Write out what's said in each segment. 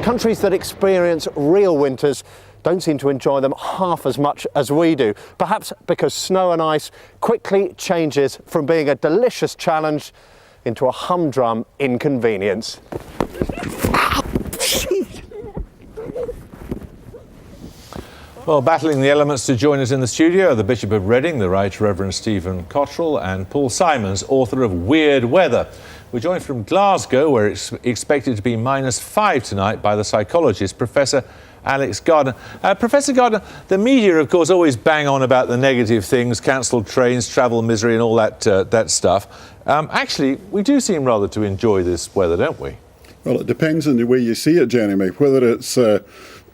Countries that experience real winters don't seem to enjoy them half as much as we do. Perhaps because snow and ice quickly changes from being a delicious challenge into a humdrum inconvenience. Well, battling the elements to join us in the studio are the Bishop of Reading, the Right Reverend Stephen Cottrell, and Paul Simons, author of Weird Weather. We're joined from Glasgow, where it's expected to be -5 tonight, by the psychologist, Professor Alex Gardner. Professor Gardner, the media, of course, always bang on about the negative things, cancelled trains, travel misery and all that stuff. Actually, we do seem rather to enjoy this weather, don't we? Well, it depends on the way you see it, Jeremy, whether it's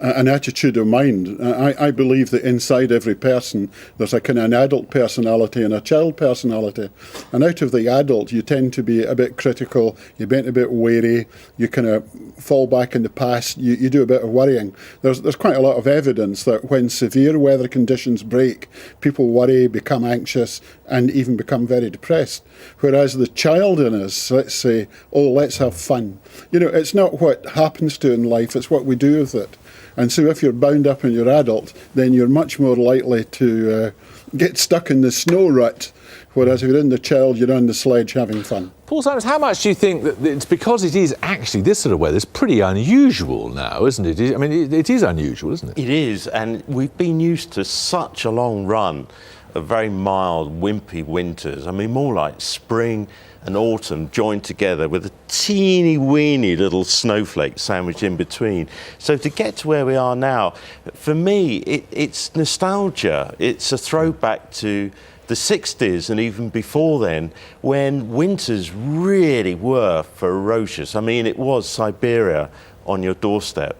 an attitude of mind. I believe that inside every person there's a kind of an adult personality and a child personality. And out of the adult, you tend to be a bit critical, you get a bit wary, you kind of fall back in the past, you do a bit of worrying. There's quite a lot of evidence that when severe weather conditions break, people worry, become anxious, and even become very depressed. Whereas the child in us, let's say, oh, let's have fun. You know, it's not what happens to in life, it's what we do with it. And so if you're bound up in your adult, then you're much more likely to get stuck in the snow rut. Whereas if you're in the child, you're on the sledge having fun. Paul Simons, how much do you think that it's because it is actually this sort of weather? It's pretty unusual now, isn't it? I mean, it is unusual, isn't it? It is, and we've been used to such a long run of very mild, wimpy winters. I mean, more like spring and autumn joined together with a teeny weeny little snowflake sandwiched in between. So to get to where we are now, for me, it's nostalgia. It's a throwback to the 60s and even before then, when winters really were ferocious. I mean, it was Siberia on your doorstep.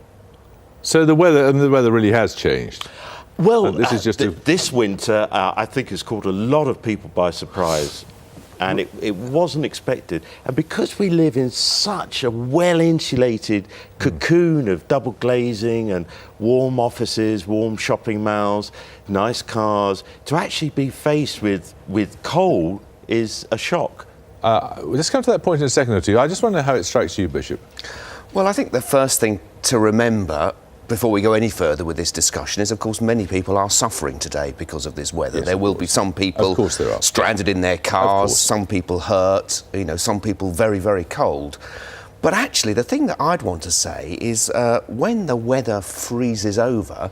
So the weather really has changed. Well, this is just this winter, I think, has caught a lot of people by surprise. And it wasn't expected. And because we live in such a well-insulated cocoon of double glazing and warm offices, warm shopping malls, nice cars, to actually be faced with cold is a shock. Let's come to that point in a second or two. I just wonder how it strikes you, Bishop. Well, I think the first thing to remember before we go any further with this discussion is, of course, many people are suffering today because of this weather. Yes, there will be some people stranded in their cars, some people hurt, you know, some people very, very cold. But actually, the thing that I'd want to say is when the weather freezes over,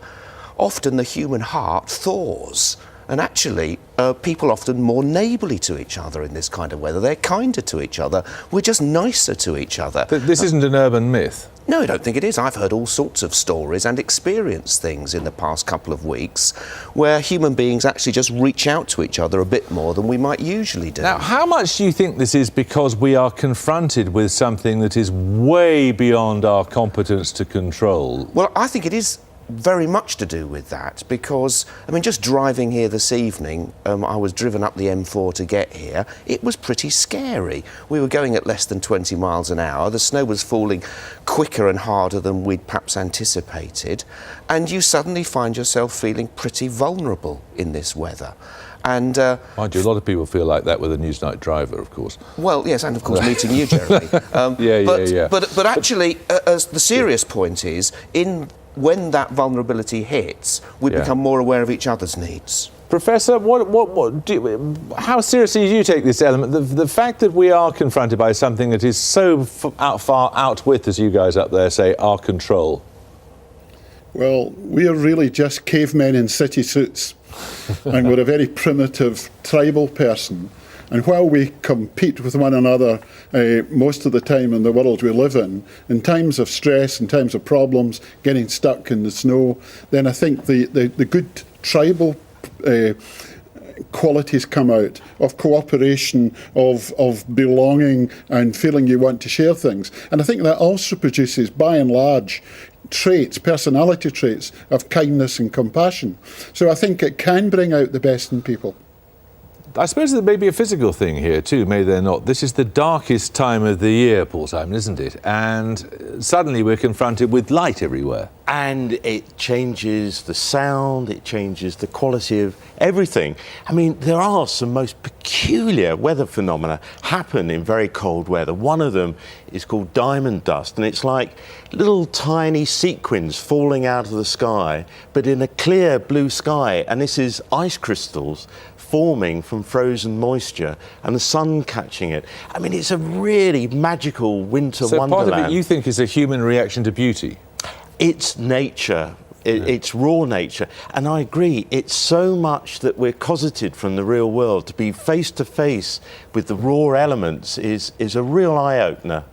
often the human heart thaws. And actually, people often more neighbourly to each other in this kind of weather. They're kinder to each other. We're just nicer to each other. This isn't an urban myth? No, I don't think it is. I've heard all sorts of stories and experienced things in the past couple of weeks where human beings actually just reach out to each other a bit more than we might usually do. Now, how much do you think this is because we are confronted with something that is way beyond our competence to control? Well, I think it is very much to do with that because, I mean, just driving here this evening, I was driven up the M4 to get here. It was pretty scary. We were going at less than 20 miles an hour. The snow was falling quicker and harder than we'd perhaps anticipated. And you suddenly find yourself feeling pretty vulnerable in this weather. And mind you, a lot of people feel like that with a Newsnight driver, of course. Well, yes, and of course meeting you, Jeremy. But actually, as the serious point is, when that vulnerability hits, we become more aware of each other's needs. Professor, how seriously do you take this element? The fact that we are confronted by something that is so far out with, as you guys up there say, our control. Well, we are really just cavemen in city suits, and we're a very primitive tribal person. And while we compete with one another most of the time in the world we live in times of stress, in times of problems, getting stuck in the snow, then I think the good tribal qualities come out of cooperation, of belonging and feeling you want to share things. And I think that also produces, by and large, traits, personality traits of kindness and compassion. So I think it can bring out the best in people. I suppose there may be a physical thing here too, may there not? This is the darkest time of the year, Paul Simon, isn't it? And suddenly we're confronted with light everywhere. and it changes the sound, it changes the quality of everything. I mean, there are some most peculiar weather phenomena happen in very cold weather. One of them is called diamond dust, and it's like little tiny sequins falling out of the sky, but in a clear blue sky, and this is ice crystals forming from frozen moisture and the sun catching it. I mean, it's a really magical winter wonderland. So part of it you think is a human reaction to beauty? It's nature. It's raw nature. And I agree, it's so much that we're cosseted from the real world. To be face to face with the raw elements is a real eye-opener.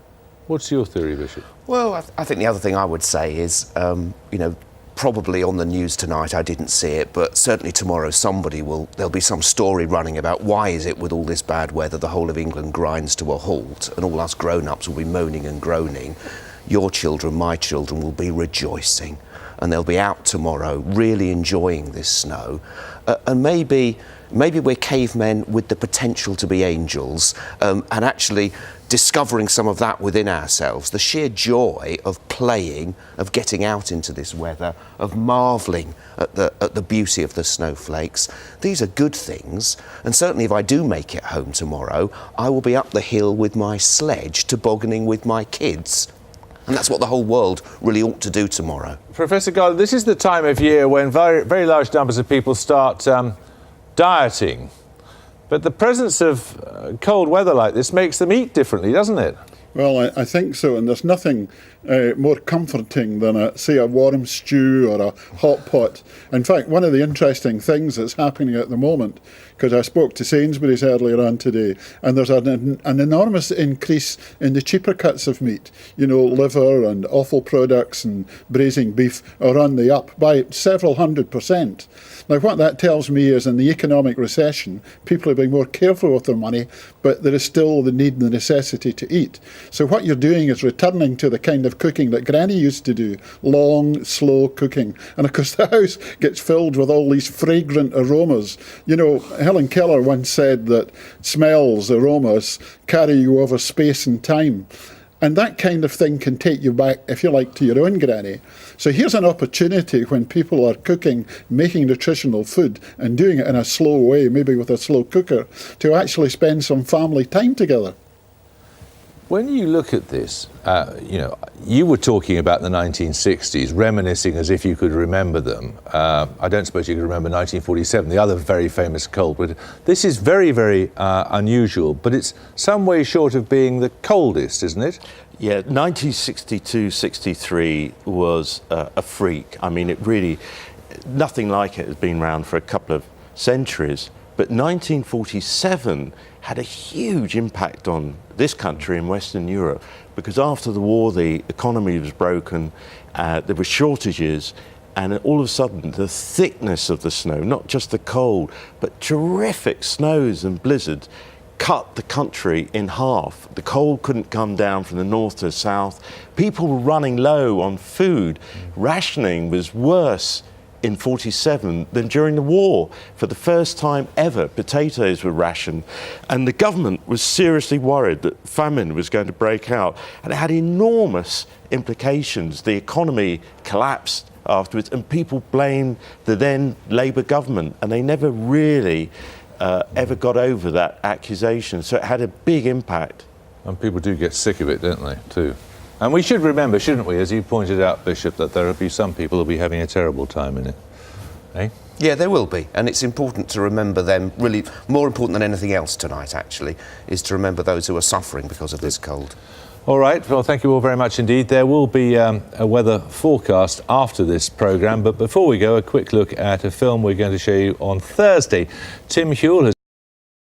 What's your theory, Bishop? Well, I think the other thing I would say is, you know, probably on the news tonight, I didn't see it, but certainly tomorrow there'll be some story running about why is it with all this bad weather the whole of England grinds to a halt, and all us grown-ups will be moaning and groaning. Your children, my children, will be rejoicing, and they'll be out tomorrow really enjoying this snow. And maybe we're cavemen with the potential to be angels, and actually discovering some of that within ourselves, the sheer joy of playing, of getting out into this weather, of marvelling at the beauty of the snowflakes. These are good things, and certainly if I do make it home tomorrow, I will be up the hill with my sledge tobogganing with my kids. And that's what the whole world really ought to do tomorrow. Professor Garland, this is the time of year when very, very large numbers of people start dieting. But the presence of cold weather like this makes them eat differently, doesn't it? Well, I think so, and there's nothing more comforting than, say, a warm stew or a hot pot. In fact, one of the interesting things that's happening at the moment, because I spoke to Sainsbury's earlier on today, and there's an enormous increase in the cheaper cuts of meat. You know, liver and offal products and braising beef are on the up by several 100%. Now, what that tells me is in the economic recession, people are being more careful with their money, but there is still the need and the necessity to eat. So what you're doing is returning to the kind of cooking that Granny used to do, long, slow cooking. And of course, the house gets filled with all these fragrant aromas. You know, Helen Keller once said that smells, aromas, carry you over space and time. And that kind of thing can take you back, if you like, to your own granny. So here's an opportunity when people are cooking, making nutritional food and doing it in a slow way, maybe with a slow cooker, to actually spend some family time together. When you look at this, you know, you were talking about the 1960s, reminiscing as if you could remember them. I don't suppose you could remember 1947, the other very famous cold winter. This is very, very unusual, but it's some way short of being the coldest, isn't it? Yeah, 1962-63 was a freak. I mean, it really, nothing like it has been around for a couple of centuries. But 1947 had a huge impact on this country and Western Europe, because after the war the economy was broken, there were shortages, and all of a sudden the thickness of the snow, not just the cold, but terrific snows and blizzards, cut the country in half. The cold couldn't come down from the north to the south. People were running low on food. Rationing was worse in 47 than during the war. For the first time ever, potatoes were rationed, and the government was seriously worried that famine was going to break out, and it had enormous implications. The economy collapsed afterwards, and people blamed the then Labour government, and they never really ever got over that accusation. So it had a big impact. And people do get sick of it, don't they, too? And we should remember, shouldn't we, as you pointed out, Bishop, that there will be some people who will be having a terrible time in it. Eh? Yeah, there will be, and it's important to remember them. Really, more important than anything else tonight, actually, is to remember those who are suffering because of this cold. All right, well, thank you all very much indeed. There will be a weather forecast after this programme, but before we go, a quick look at a film we're going to show you on Thursday. Tim Hewell has